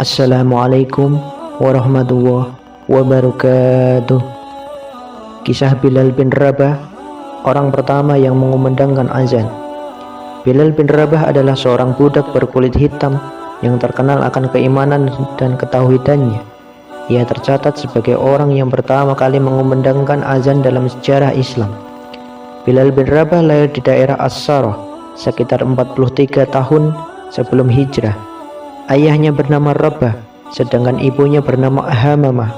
Assalamualaikum warahmatullahi wabarakatuh. Kisah Bilal bin Rabah, orang pertama yang mengumandangkan azan. Bilal bin Rabah adalah seorang budak berkulit hitam yang terkenal akan keimanan dan ketauhidannya. Ia tercatat sebagai orang yang pertama kali mengumandangkan azan dalam sejarah Islam. Bilal bin Rabah lahir di daerah As-Sarah sekitar 43 tahun sebelum hijrah. Ayahnya bernama Rabah, sedangkan ibunya bernama Hamamah,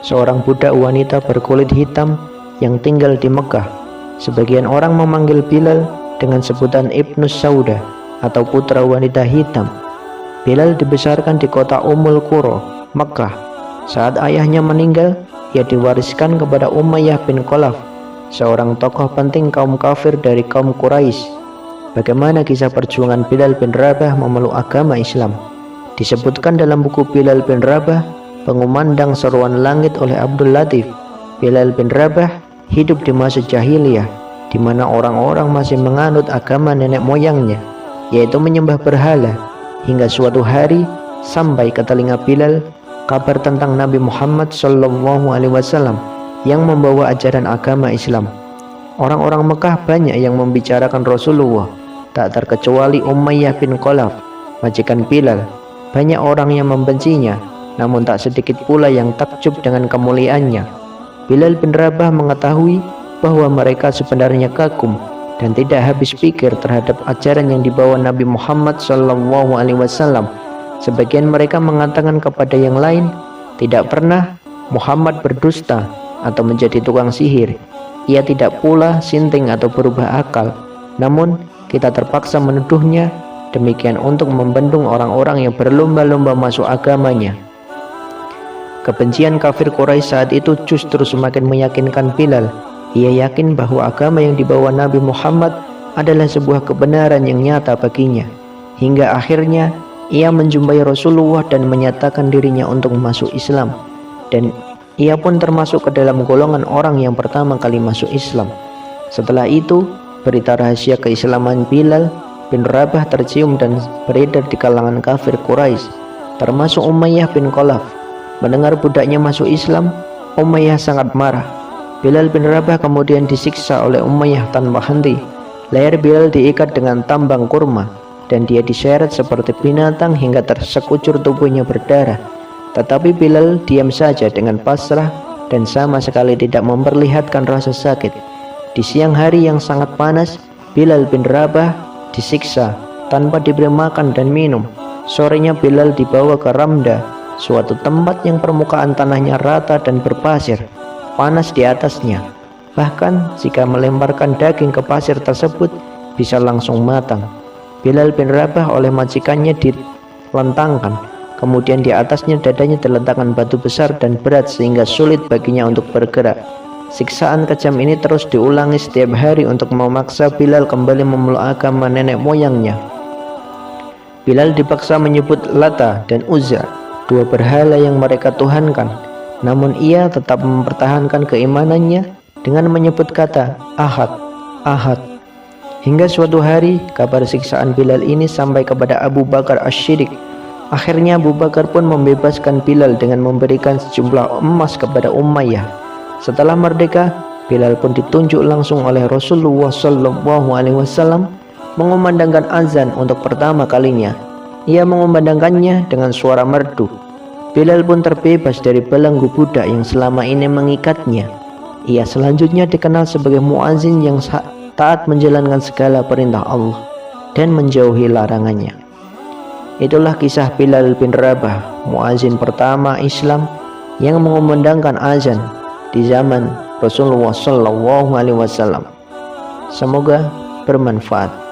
seorang budak wanita berkulit hitam yang tinggal di Mekah. Sebagian orang memanggil Bilal dengan sebutan Ibnu Sauda atau putra wanita hitam. Bilal dibesarkan di kota Ummul Qura, Mekah. Saat ayahnya meninggal, ia diwariskan kepada Umayyah bin Khalaf, seorang tokoh penting kaum kafir dari kaum Quraisy. Bagaimana kisah perjuangan Bilal bin Rabah memeluk agama Islam? Disebutkan dalam buku Bilal bin Rabah, Pengumandang Seruan Langit oleh Abdul Latif. Bilal bin Rabah hidup di masa jahiliyah, di mana orang-orang masih menganut agama nenek moyangnya, yaitu menyembah berhala. Hingga suatu hari sampai ke telinga Bilal kabar tentang Nabi Muhammad SAW yang membawa ajaran agama Islam. Orang-orang Mekah banyak yang membicarakan Rasulullah, tak terkecuali Umayyah bin Khalaf, majikan Bilal. Banyak orang yang membencinya, namun tak sedikit pula yang takjub dengan kemuliaannya. Bilal bin Rabah mengetahui bahwa mereka sebenarnya kagum dan tidak habis pikir terhadap ajaran yang dibawa Nabi Muhammad SAW. Sebagian mereka mengatakan kepada yang lain, tidak pernah Muhammad berdusta atau menjadi tukang sihir. Ia tidak pula sinting atau berubah akal. Namun kita terpaksa menuduhnya demikian untuk membendung orang-orang yang berlomba-lomba masuk agamanya. Kebencian kafir Quraisy saat itu justru semakin meyakinkan Bilal. Ia yakin bahwa agama yang dibawa Nabi Muhammad adalah sebuah kebenaran yang nyata baginya. Hingga akhirnya ia menjumpai Rasulullah dan menyatakan dirinya untuk masuk Islam. Dan ia pun termasuk ke dalam golongan orang yang pertama kali masuk Islam. Setelah itu, berita rahasia keislaman Bilal bin Rabah tercium dan beredar di kalangan kafir Quraisy, termasuk Umayyah bin Khalaf. Mendengar budaknya masuk Islam, Umayyah sangat marah. Bilal bin Rabah kemudian disiksa oleh Umayyah tanpa henti. Leher Bilal diikat dengan tambang kurma dan dia diseret seperti binatang hingga sekujur tubuhnya berdarah. Tetapi Bilal diam saja dengan pasrah dan sama sekali tidak memperlihatkan rasa sakit. Di siang hari yang sangat panas, Bilal bin Rabah disiksa tanpa diberi makan dan minum. Sorenya Bilal dibawa ke Ramda, suatu tempat yang permukaan tanahnya rata dan berpasir, panas di atasnya. Bahkan jika melemparkan daging ke pasir tersebut bisa langsung matang. Bilal bin Rabah oleh majikannya dilentangkan, kemudian di atasnya dadanya diletakkan batu besar dan berat sehingga sulit baginya untuk bergerak. Siksaan kejam ini terus diulangi setiap hari untuk memaksa Bilal kembali memeluk agama nenek moyangnya. Bilal dipaksa menyebut Lata dan Uzza, dua berhala yang mereka tuhankan. Namun ia tetap mempertahankan keimanannya dengan menyebut kata Ahad, Ahad. Hingga suatu hari kabar siksaan Bilal ini sampai kepada Abu Bakar Asy-Siddiq. Akhirnya Abu Bakar pun membebaskan Bilal dengan memberikan sejumlah emas kepada Umayyah. Setelah merdeka, Bilal pun ditunjuk langsung oleh Rasulullah SAW mengumandangkan azan untuk pertama kalinya. Ia mengumandangkannya dengan suara merdu. Bilal pun terbebas dari belenggu budak yang selama ini mengikatnya. Ia selanjutnya dikenal sebagai muazin yang taat menjalankan segala perintah Allah dan menjauhi larangannya. Itulah kisah Bilal bin Rabah, muazin pertama Islam yang mengumandangkan azan di zaman Rasulullah SAW. Semoga bermanfaat.